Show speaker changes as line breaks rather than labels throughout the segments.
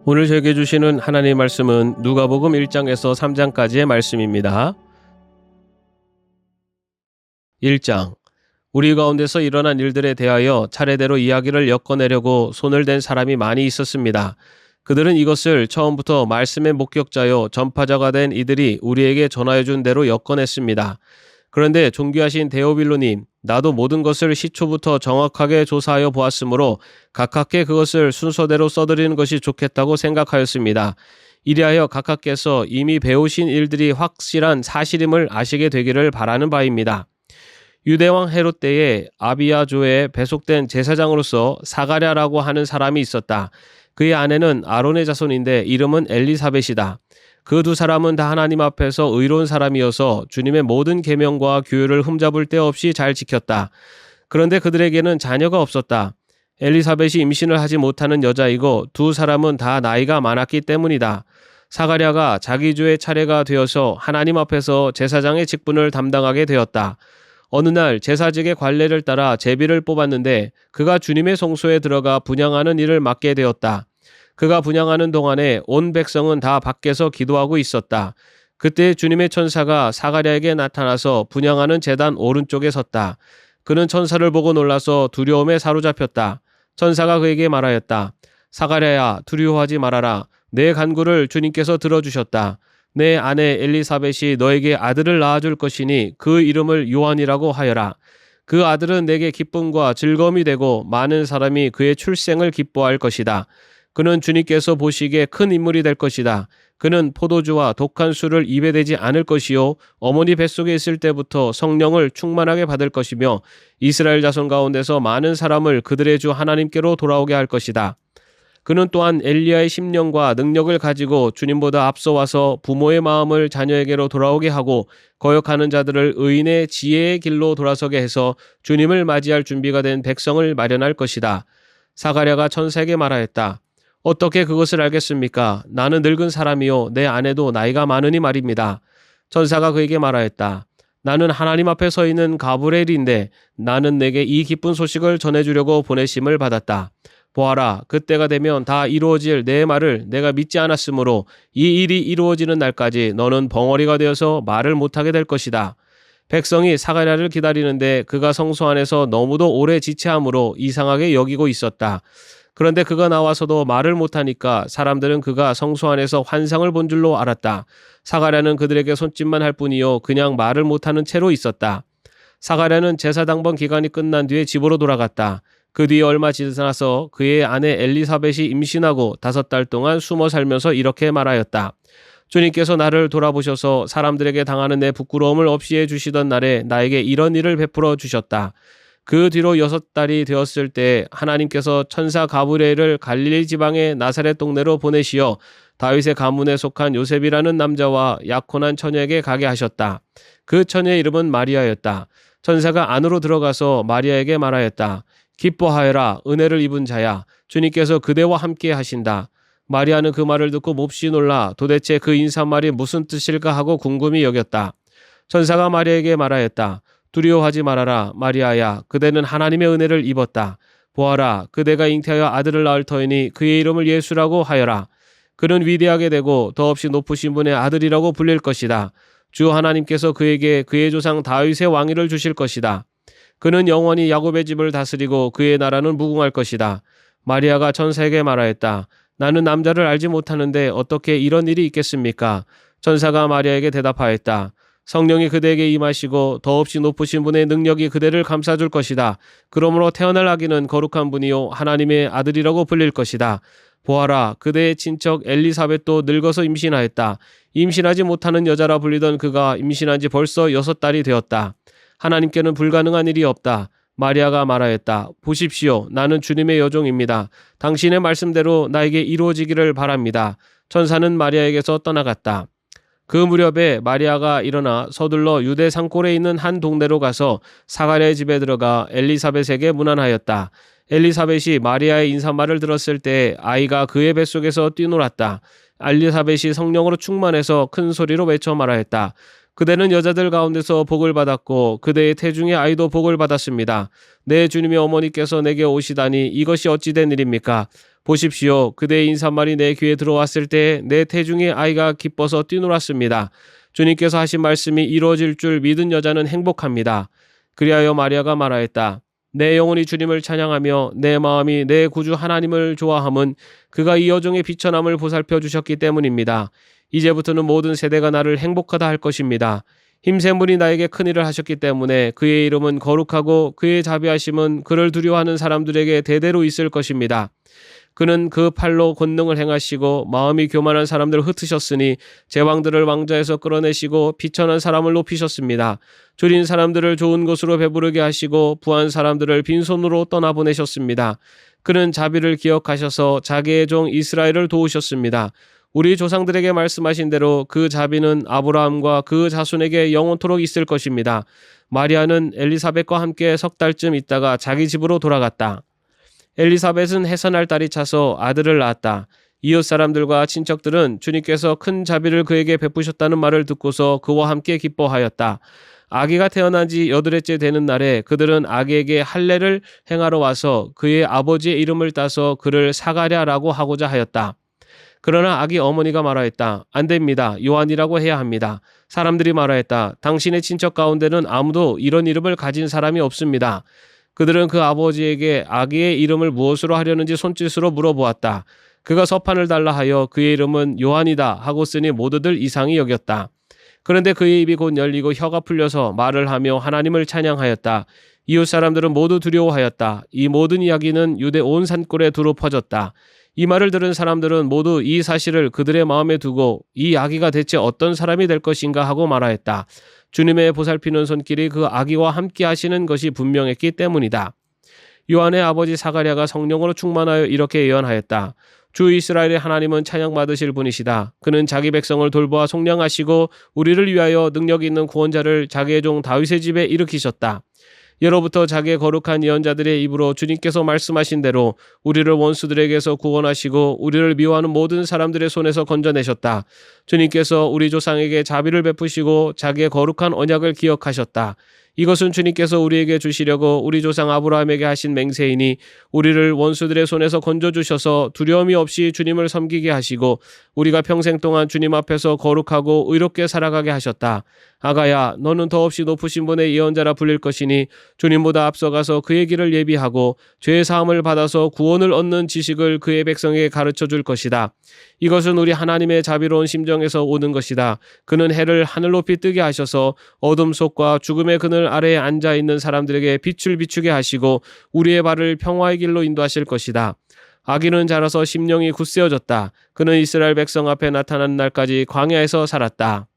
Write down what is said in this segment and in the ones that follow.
오늘 저에게 주시는 하나님의 말씀은 누가복음 1장에서 3장까지의 말씀입니다. 1장. 우리 가운데서 일어난 일들에 대하여 차례대로 이야기를 엮어내려고 손을 댄 사람이 많이 있었습니다. 그들은 이것을 처음부터 말씀의 목격자요 전파자가 된 이들이 우리에게 전하여준 대로 엮어냈습니다. 그런데 존귀하신 데오빌로님, 나도 모든 것을 시초부터 정확하게 조사하여 보았으므로 각하께 그것을 순서대로 써드리는 것이 좋겠다고 생각하였습니다. 이리하여 각하께서 이미 배우신 일들이 확실한 사실임을 아시게 되기를 바라는 바입니다. 유대왕 헤롯 때에 아비야조에 배속된 제사장으로서 사가랴라고 하는 사람이 있었다. 그의 아내는 아론의 자손인데 이름은 엘리사벳이다. 그 두 사람은 다 하나님 앞에서 의로운 사람이어서 주님의 모든 계명과 규율을 흠잡을 데 없이 잘 지켰다. 그런데 그들에게는 자녀가 없었다. 엘리사벳이 임신을 하지 못하는 여자이고 두 사람은 다 나이가 많았기 때문이다. 사가랴가 자기 주의 차례가 되어서 하나님 앞에서 제사장의 직분을 담당하게 되었다. 어느 날 제사직의 관례를 따라 제비를 뽑았는데 그가 주님의 성소에 들어가 분향하는 일을 맡게 되었다. 그가 분향하는 동안에 온 백성은 다 밖에서 기도하고 있었다. 그때 주님의 천사가 사가랴에게 나타나서 분향하는 제단 오른쪽에 섰다. 그는 천사를 보고 놀라서 두려움에 사로잡혔다. 천사가 그에게 말하였다. 사가랴야, 두려워하지 말아라. 내 간구를 주님께서 들어주셨다. 내 아내 엘리사벳이 너에게 아들을 낳아줄 것이니 그 이름을 요한이라고 하여라. 그 아들은 내게 기쁨과 즐거움이 되고 많은 사람이 그의 출생을 기뻐할 것이다. 그는 주님께서 보시기에 큰 인물이 될 것이다. 그는 포도주와 독한 술을 입에 대지 않을 것이요 어머니 뱃속에 있을 때부터 성령을 충만하게 받을 것이며 이스라엘 자손 가운데서 많은 사람을 그들의 주 하나님께로 돌아오게 할 것이다. 그는 또한 엘리야의 심령과 능력을 가지고 주님보다 앞서와서 부모의 마음을 자녀에게로 돌아오게 하고 거역하는 자들을 의인의 지혜의 길로 돌아서게 해서 주님을 맞이할 준비가 된 백성을 마련할 것이다. 사가랴가 천사에게 말하였다. 어떻게 그것을 알겠습니까? 나는 늙은 사람이요 내 아내도 나이가 많으니 말입니다. 천사가 그에게 말하였다. 나는 하나님 앞에 서 있는 가브리엘인데 나는 내게 이 기쁜 소식을 전해주려고 보내심을 받았다. 보아라, 그때가 되면 다 이루어질 내 말을 내가 믿지 않았으므로 이 일이 이루어지는 날까지 너는 벙어리가 되어서 말을 못하게 될 것이다. 백성이 사가랴를 기다리는데 그가 성소 안에서 너무도 오래 지체함으로 이상하게 여기고 있었다. 그런데 그가 나와서도 말을 못하니까 사람들은 그가 성소 안에서 환상을 본 줄로 알았다. 사가랴는 그들에게 손짓만 할 뿐이요 그냥 말을 못하는 채로 있었다. 사가랴는 제사 당번 기간이 끝난 뒤에 집으로 돌아갔다. 그 뒤에 얼마 지나서 그의 아내 엘리사벳이 임신하고 5달 동안 숨어 살면서 이렇게 말하였다. 주님께서 나를 돌아보셔서 사람들에게 당하는 내 부끄러움을 없이 해주시던 날에 나에게 이런 일을 베풀어 주셨다. 그 뒤로 6달이 되었을 때 하나님께서 천사 가브리엘을 갈릴리 지방의 나사렛 동네로 보내시어 다윗의 가문에 속한 요셉이라는 남자와 약혼한 처녀에게 가게 하셨다. 그 처녀의 이름은 마리아였다. 천사가 안으로 들어가서 마리아에게 말하였다. 기뻐하여라, 은혜를 입은 자야. 주님께서 그대와 함께 하신다. 마리아는 그 말을 듣고 몹시 놀라 도대체 그 인사말이 무슨 뜻일까 하고 궁금히 여겼다. 천사가 마리아에게 말하였다. 두려워하지 말아라, 마리아야. 그대는 하나님의 은혜를 입었다. 보아라, 그대가 잉태하여 아들을 낳을 터이니 그의 이름을 예수라고 하여라. 그는 위대하게 되고 더없이 높으신 분의 아들이라고 불릴 것이다. 주 하나님께서 그에게 그의 조상 다윗의 왕위를 주실 것이다. 그는 영원히 야곱의 집을 다스리고 그의 나라는 무궁할 것이다. 마리아가 천사에게 말하였다. 나는 남자를 알지 못하는데 어떻게 이런 일이 있겠습니까? 천사가 마리아에게 대답하였다. 성령이 그대에게 임하시고 더없이 높으신 분의 능력이 그대를 감싸줄 것이다. 그러므로 태어날 아기는 거룩한 분이요 하나님의 아들이라고 불릴 것이다. 보아라, 그대의 친척 엘리사벳도 늙어서 임신하였다. 임신하지 못하는 여자라 불리던 그가 임신한 지 벌써 6달이 되었다. 하나님께는 불가능한 일이 없다. 마리아가 말하였다. 보십시오. 나는 주님의 여종입니다. 당신의 말씀대로 나에게 이루어지기를 바랍니다. 천사는 마리아에게서 떠나갔다. 그 무렵에 마리아가 일어나 서둘러 유대 산골에 있는 한 동네로 가서 사가랴의 집에 들어가 엘리사벳에게 문안하였다. 엘리사벳이 마리아의 인사말을 들었을 때 아이가 그의 뱃속에서 뛰놀았다. 엘리사벳이 성령으로 충만해서 큰 소리로 외쳐 말하였다. 그대는 여자들 가운데서 복을 받았고 그대의 태중의 아이도 복을 받았습니다. 내 주님의 어머니께서 내게 오시다니 이것이 어찌 된 일입니까? 보십시오. 그대의 인사말이 내 귀에 들어왔을 때 내 태중의 아이가 기뻐서 뛰놀았습니다. 주님께서 하신 말씀이 이루어질 줄 믿은 여자는 행복합니다. 그리하여 마리아가 말하였다. 내 영혼이 주님을 찬양하며 내 마음이 내 구주 하나님을 좋아함은 그가 이 여종의 비천함을 보살펴 주셨기 때문입니다. 이제부터는 모든 세대가 나를 행복하다 할 것입니다. 힘센 분이 나에게 큰일을 하셨기 때문에 그의 이름은 거룩하고 그의 자비하심은 그를 두려워하는 사람들에게 대대로 있을 것입니다. 그는 그 팔로 권능을 행하시고 마음이 교만한 사람들을 흩으셨으니 제왕들을 왕좌에서 끌어내시고 비천한 사람을 높이셨습니다. 줄인 사람들을 좋은 것으로 배부르게 하시고 부한 사람들을 빈손으로 떠나보내셨습니다. 그는 자비를 기억하셔서 자기의 종 이스라엘을 도우셨습니다. 우리 조상들에게 말씀하신 대로 그 자비는 아브라함과 그 자손에게 영원토록 있을 것입니다. 마리아는 엘리사벳과 함께 석 달쯤 있다가 자기 집으로 돌아갔다. 엘리사벳은 해산할 딸이 차서 아들을 낳았다. 이웃 사람들과 친척들은 주님께서 큰 자비를 그에게 베푸셨다는 말을 듣고서 그와 함께 기뻐하였다. 아기가 태어난 지 8회째 되는 날에 그들은 아기에게 할례를 행하러 와서 그의 아버지의 이름을 따서 그를 사가랴라고 하고자 하였다. 그러나 아기 어머니가 말하였다. 안 됩니다. 요한이라고 해야 합니다. 사람들이 말하였다. 당신의 친척 가운데는 아무도 이런 이름을 가진 사람이 없습니다. 그들은 그 아버지에게 아기의 이름을 무엇으로 하려는지 손짓으로 물어보았다. 그가 서판을 달라 하여 그의 이름은 요한이다 하고 쓰니 모두들 이상히 여겼다. 그런데 그의 입이 곧 열리고 혀가 풀려서 말을 하며 하나님을 찬양하였다. 이웃 사람들은 모두 두려워하였다. 이 모든 이야기는 유대 온 산골에 두루 퍼졌다. 이 말을 들은 사람들은 모두 이 사실을 그들의 마음에 두고 이 아기가 대체 어떤 사람이 될 것인가 하고 말하였다. 주님의 보살피는 손길이 그 아기와 함께 하시는 것이 분명했기 때문이다. 요한의 아버지 사가랴가 성령으로 충만하여 이렇게 예언하였다. 주 이스라엘의 하나님은 찬양받으실 분이시다. 그는 자기 백성을 돌보아 속량하시고 우리를 위하여 능력 있는 구원자를 자기의 종 다윗의 집에 일으키셨다. 예로부터 자기의 거룩한 예언자들의 입으로 주님께서 말씀하신 대로 우리를 원수들에게서 구원하시고 우리를 미워하는 모든 사람들의 손에서 건져내셨다. 주님께서 우리 조상에게 자비를 베푸시고 자기의 거룩한 언약을 기억하셨다. 이것은 주님께서 우리에게 주시려고 우리 조상 아브라함에게 하신 맹세이니 우리를 원수들의 손에서 건져주셔서 두려움이 없이 주님을 섬기게 하시고 우리가 평생 동안 주님 앞에서 거룩하고 의롭게 살아가게 하셨다. 아가야, 너는 더없이 높으신 분의 예언자라 불릴 것이니 주님보다 앞서가서 그의 길을 예비하고 죄의 사함을 받아서 구원을 얻는 지식을 그의 백성에게 가르쳐 줄 것이다. 이것은 우리 하나님의 자비로운 심정에서 오는 것이다. 그는 해를 하늘 높이 뜨게 하셔서 어둠 속과 죽음의 그늘 아래에 앉아 있는 사람들에게 빛을 비추게 하시고 우리의 발을 평화의 길로 인도하실 것이다. 아기는 자라서 심령이 굳세어졌다. 그는 이스라엘 백성 앞에 나타난 날까지 광야에서 살았다.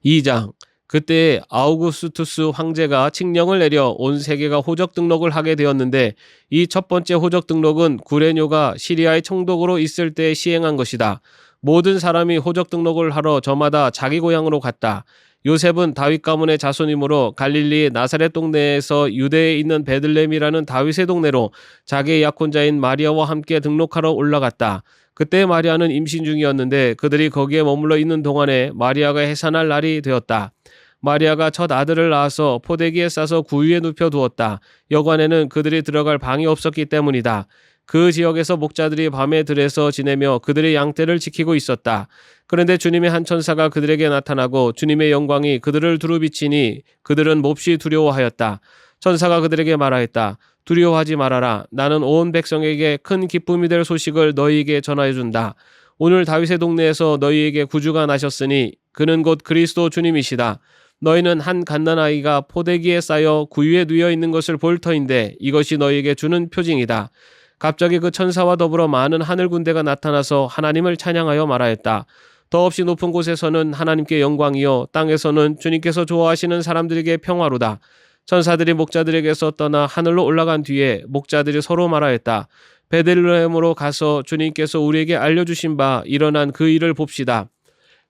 2장. 그때 아우구스투스 황제가 칙령을 내려 온 세계가 호적 등록을 하게 되었는데 이 첫 번째 호적 등록은 구레뇨가 시리아의 총독으로 있을 때 시행한 것이다. 모든 사람이 호적 등록을 하러 저마다 자기 고향으로 갔다. 요셉은 다윗 가문의 자손이므로 갈릴리 나사렛 동네에서 유대에 있는 베들레헴이라는 다윗의 동네로 자기의 약혼자인 마리아와 함께 등록하러 올라갔다. 그때 마리아는 임신 중이었는데 그들이 거기에 머물러 있는 동안에 마리아가 해산할 날이 되었다. 마리아가 첫 아들을 낳아서 포대기에 싸서 구유에 눕혀 두었다. 여관에는 그들이 들어갈 방이 없었기 때문이다. 그 지역에서 목자들이 밤에 들에서 지내며 그들의 양떼를 지키고 있었다. 그런데 주님의 한 천사가 그들에게 나타나고 주님의 영광이 그들을 두루 비치니 그들은 몹시 두려워하였다. 천사가 그들에게 말하였다. 두려워하지 말아라. 나는 온 백성에게 큰 기쁨이 될 소식을 너희에게 전하여 준다. 오늘 다윗의 동네에서 너희에게 구주가 나셨으니 그는 곧 그리스도 주님이시다. 너희는 한 갓난아이가 포대기에 쌓여 구유에 누워 있는 것을 볼 터인데 이것이 너희에게 주는 표징이다. 갑자기 그 천사와 더불어 많은 하늘 군대가 나타나서 하나님을 찬양하여 말하였다. 더없이 높은 곳에서는 하나님께 영광이요 땅에서는 주님께서 좋아하시는 사람들에게 평화로다. 천사들이 목자들에게서 떠나 하늘로 올라간 뒤에 목자들이 서로 말하였다. 베들레헴으로 가서 주님께서 우리에게 알려주신 바 일어난 그 일을 봅시다.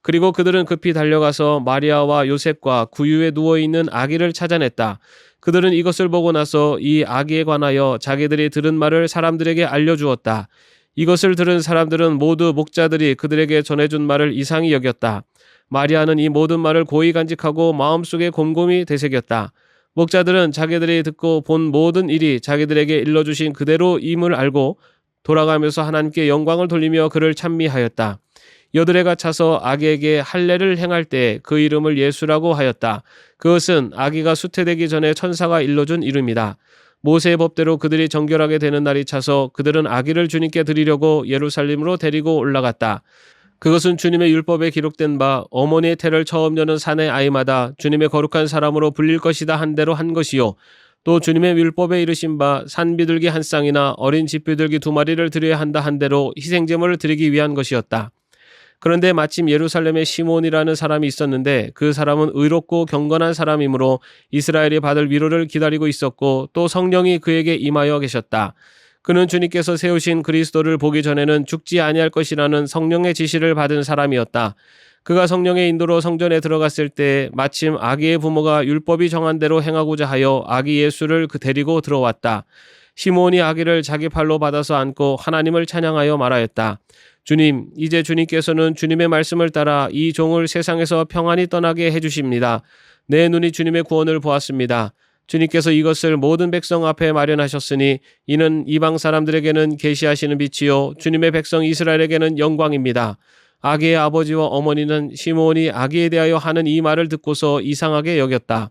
그리고 그들은 급히 달려가서 마리아와 요셉과 구유에 누워있는 아기를 찾아냈다. 그들은 이것을 보고 나서 이 아기에 관하여 자기들이 들은 말을 사람들에게 알려주었다. 이것을 들은 사람들은 모두 목자들이 그들에게 전해준 말을 이상히 여겼다. 마리아는 이 모든 말을 고이 간직하고 마음속에 곰곰이 되새겼다. 목자들은 자기들이 듣고 본 모든 일이 자기들에게 일러주신 그대로 임을 알고 돌아가면서 하나님께 영광을 돌리며 그를 찬미하였다. 여드레가 차서 아기에게 할례를 행할 때 그 이름을 예수라고 하였다. 그것은 아기가 수태되기 전에 천사가 일러준 이름이다. 모세의 법대로 그들이 정결하게 되는 날이 차서 그들은 아기를 주님께 드리려고 예루살렘으로 데리고 올라갔다. 그것은 주님의 율법에 기록된 바 어머니의 태를 처음 여는 사내 아이마다 주님의 거룩한 사람으로 불릴 것이다 한 대로 한 것이요. 또 주님의 율법에 이르신 바 산비둘기 한 쌍이나 어린 집비둘기 2마리를 드려야 한다 한 대로 희생제물을 드리기 위한 것이었다. 그런데 마침 예루살렘에 시몬이라는 사람이 있었는데 그 사람은 의롭고 경건한 사람이므로 이스라엘이 받을 위로를 기다리고 있었고 또 성령이 그에게 임하여 계셨다. 그는 주님께서 세우신 그리스도를 보기 전에는 죽지 아니할 것이라는 성령의 지시를 받은 사람이었다. 그가 성령의 인도로 성전에 들어갔을 때 마침 아기의 부모가 율법이 정한 대로 행하고자 하여 아기 예수를 데리고 들어왔다. 시몬이 아기를 자기 팔로 받아서 안고 하나님을 찬양하여 말하였다. 주님, 이제 주님께서는 주님의 말씀을 따라 이 종을 세상에서 평안히 떠나게 해주십니다. 내 눈이 주님의 구원을 보았습니다. 주님께서 이것을 모든 백성 앞에 마련하셨으니 이는 이방 사람들에게는 계시하시는 빛이요 주님의 백성 이스라엘에게는 영광입니다. 아기의 아버지와 어머니는 시몬이 아기에 대하여 하는 이 말을 듣고서 이상하게 여겼다.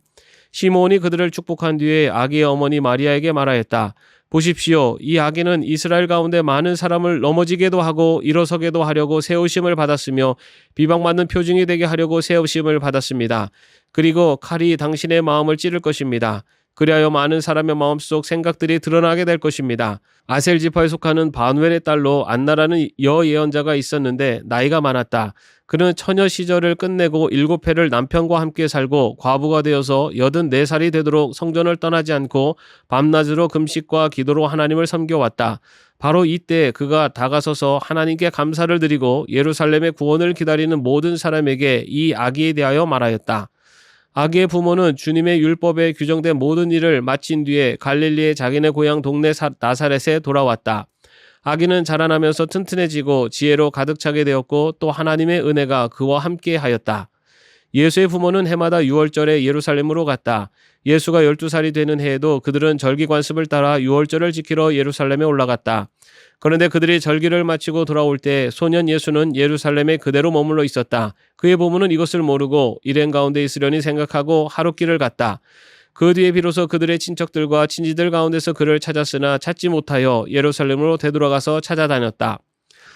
시몬이 그들을 축복한 뒤에 아기의 어머니 마리아에게 말하였다. 보십시오. 이 아기는 이스라엘 가운데 많은 사람을 넘어지게도 하고 일어서게도 하려고 세우심을 받았으며 비방받는 표징이 되게 하려고 세우심을 받았습니다. 그리고 칼이 당신의 마음을 찌를 것입니다. 그리하여 많은 사람의 마음속 생각들이 드러나게 될 것입니다. 아셀 지파에 속하는 바누엘의 딸로 안나라는 여예언자가 있었는데 나이가 많았다. 그는 처녀 시절을 끝내고 7해를 남편과 함께 살고 과부가 되어서 84살이 되도록 성전을 떠나지 않고 밤낮으로 금식과 기도로 하나님을 섬겨왔다. 바로 이때 그가 다가서서 하나님께 감사를 드리고 예루살렘의 구원을 기다리는 모든 사람에게 이 아기에 대하여 말하였다. 아기의 부모는 주님의 율법에 규정된 모든 일을 마친 뒤에 갈릴리의 자기네 고향 동네 나사렛에 돌아왔다. 아기는 자라나면서 튼튼해지고 지혜로 가득 차게 되었고 또 하나님의 은혜가 그와 함께 하였다. 예수의 부모는 해마다 6월절에 예루살렘으로 갔다. 예수가 12살이 되는 해에도 그들은 절기 관습을 따라 6월절을 지키러 예루살렘에 올라갔다. 그런데 그들이 절기를 마치고 돌아올 때 소년 예수는 예루살렘에 그대로 머물러 있었다. 그의 부모는 이것을 모르고 일행 가운데 있으려니 생각하고 하룻길을 갔다. 그 뒤에 비로소 그들의 친척들과 친지들 가운데서 그를 찾았으나 찾지 못하여 예루살렘으로 되돌아가서 찾아다녔다.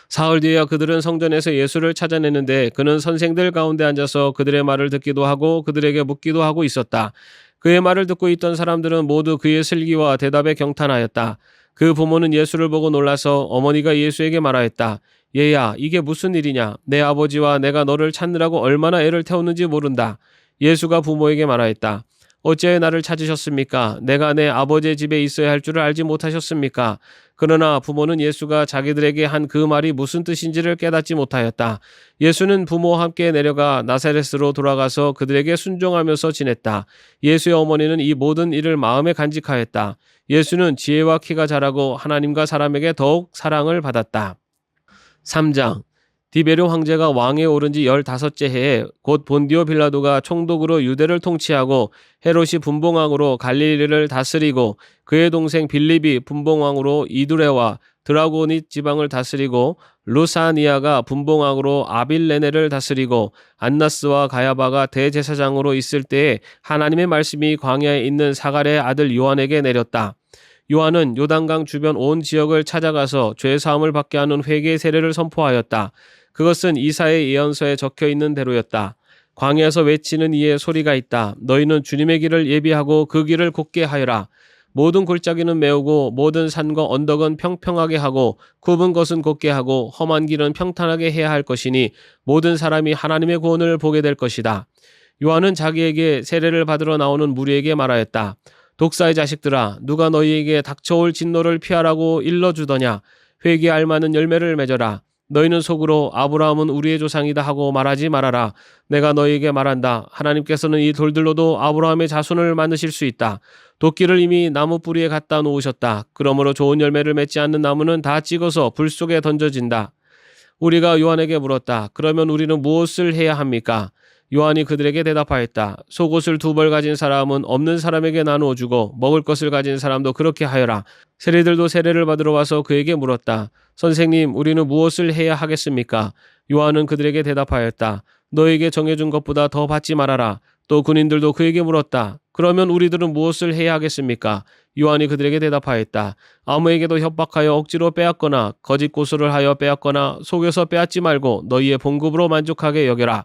사흘 뒤에야 그들은 성전에서 예수를 찾아내는데 그는 선생들 가운데 앉아서 그들의 말을 듣기도 하고 그들에게 묻기도 하고 있었다. 그의 말을 듣고 있던 사람들은 모두 그의 슬기와 대답에 경탄하였다. 그 부모는 예수를 보고 놀라서 어머니가 예수에게 말하였다. 얘야, 이게 무슨 일이냐? 내 아버지와 내가 너를 찾느라고 얼마나 애를 태웠는지 모른다. 예수가 부모에게 말하였다. 어찌하여 나를 찾으셨습니까? 내가 내 아버지의 집에 있어야 할 줄을 알지 못하셨습니까? 그러나 부모는 예수가 자기들에게 한 그 말이 무슨 뜻인지를 깨닫지 못하였다. 예수는 부모와 함께 내려가 나사렛으로 돌아가서 그들에게 순종하면서 지냈다. 예수의 어머니는 이 모든 일을 마음에 간직하였다. 예수는 지혜와 키가 자라고 하나님과 사람에게 더욱 사랑을 받았다. 3장 디베르 황제가 왕에 오른 지 15째 해에 곧 본디오 빌라도가 총독으로 유대를 통치하고 헤롯이 분봉왕으로 갈릴리를 다스리고 그의 동생 빌립이 분봉왕으로 이두레와 드라고닛 지방을 다스리고 루사니아가 분봉왕으로 아빌레네를 다스리고 안나스와 가야바가 대제사장으로 있을 때에 하나님의 말씀이 광야에 있는 사갈의 아들 요한에게 내렸다. 요한은 요단강 주변 온 지역을 찾아가서 죄사함을 받게 하는 회개 세례를 선포하였다. 그것은 이사의 예언서에 적혀있는 대로였다. 광야에서 외치는 이의 소리가 있다. 너희는 주님의 길을 예비하고 그 길을 곧게 하여라. 모든 골짜기는 메우고 모든 산과 언덕은 평평하게 하고 굽은 것은 곧게 하고 험한 길은 평탄하게 해야 할 것이니 모든 사람이 하나님의 구원을 보게 될 것이다. 요한은 자기에게 세례를 받으러 나오는 무리에게 말하였다. 독사의 자식들아, 누가 너희에게 닥쳐올 진노를 피하라고 일러주더냐? 회개할 만한 열매를 맺어라. 너희는 속으로 아브라함은 우리의 조상이다 하고 말하지 말아라. 내가 너희에게 말한다. 하나님께서는 이 돌들로도 아브라함의 자손을 만드실 수 있다. 도끼를 이미 나무 뿌리에 갖다 놓으셨다. 그러므로 좋은 열매를 맺지 않는 나무는 다 찍어서 불 속에 던져진다. 우리가 요한에게 물었다. 그러면 우리는 무엇을 해야 합니까? 요한이 그들에게 대답하였다. 속옷을 2벌 가진 사람은 없는 사람에게 나누어 주고 먹을 것을 가진 사람도 그렇게 하여라. 세리들도 세례를 받으러 와서 그에게 물었다. 선생님, 우리는 무엇을 해야 하겠습니까? 요한은 그들에게 대답하였다. 너에게 정해준 것보다 더 받지 말아라. 또 군인들도 그에게 물었다. 그러면 우리들은 무엇을 해야 하겠습니까? 요한이 그들에게 대답하였다. 아무에게도 협박하여 억지로 빼앗거나 거짓 고소를 하여 빼앗거나 속여서 빼앗지 말고 너희의 봉급으로 만족하게 여겨라.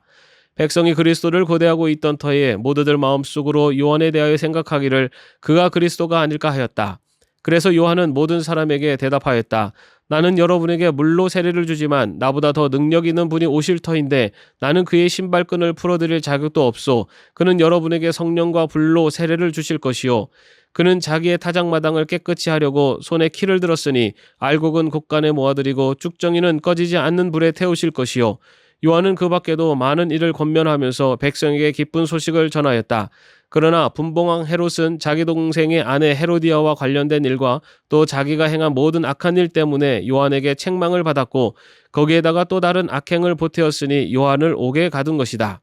백성이 그리스도를 고대하고 있던 터에 모두들 마음속으로 요한에 대하여 생각하기를 그가 그리스도가 아닐까 하였다. 그래서 요한은 모든 사람에게 대답하였다. 나는 여러분에게 물로 세례를 주지만 나보다 더 능력 있는 분이 오실 터인데 나는 그의 신발끈을 풀어드릴 자격도 없소. 그는 여러분에게 성령과 불로 세례를 주실 것이요. 그는 자기의 타작마당을 깨끗이 하려고 손에 키를 들었으니 알곡은 곡간에 모아들이고 쭉정이는 꺼지지 않는 불에 태우실 것이요. 요한은 그 밖에도 많은 일을 권면하면서 백성에게 기쁜 소식을 전하였다. 그러나 분봉왕 헤롯은 자기 동생의 아내 헤로디아와 관련된 일과 또 자기가 행한 모든 악한 일 때문에 요한에게 책망을 받았고 거기에다가 또 다른 악행을 보태었으니 요한을 옥에 가둔 것이다.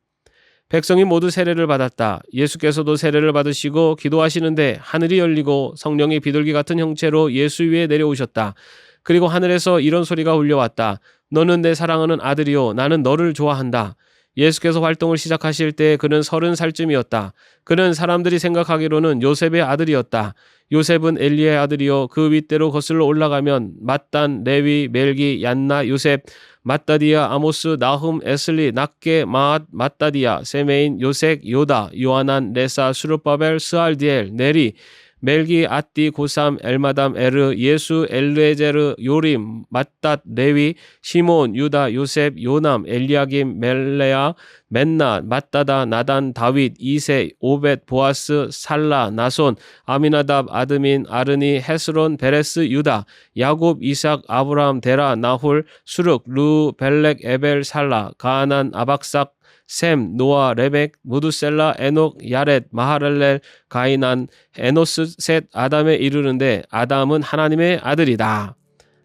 백성이 모두 세례를 받았다. 예수께서도 세례를 받으시고 기도하시는데 하늘이 열리고 성령이 비둘기 같은 형체로 예수 위에 내려오셨다. 그리고 하늘에서 이런 소리가 울려왔다. 너는 내 사랑하는 아들이요 나는 너를 좋아한다. 예수께서 활동을 시작하실 때 그는 30살쯤이었다. 그는 사람들이 생각하기로는 요셉의 아들이었다. 요셉은 엘리의 아들이요 그 윗대로 거슬러 올라가면 맏단, 레위, 멜기, 얀나, 요셉, 맏다디아, 아모스, 나훔, 에슬리, 낫게, 마앗, 맏다디아, 세메인, 요색, 요다, 요하난, 레사, 수르바벨, 스알디엘, 네리, 멜기, 아띠, 고삼, 엘마담, 에르, 예수, 엘르에제르, 요림, 맏닷, 레위, 시몬, 유다, 요셉, 요남, 엘리야김, 멜레아, 맨나, 맏다다, 나단, 다윗, 이세, 오벳, 보아스, 살라, 나손, 아미나답, 아드민, 아르니, 헤스론, 베레스, 유다, 야곱, 이삭, 아브라함, 데라, 나홀, 수륵, 루, 벨렉, 에벨, 살라, 가난, 아박삭, 셈, 노아, 레벡, 무두셀라, 에녹, 야렛, 마하랄렐, 가이난, 에노스, 셋, 아담에 이르는데 아담은 하나님의 아들이다.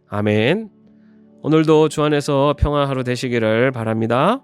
아멘. 오늘도 주 안에서 평안한 하루 되시기를 바랍니다.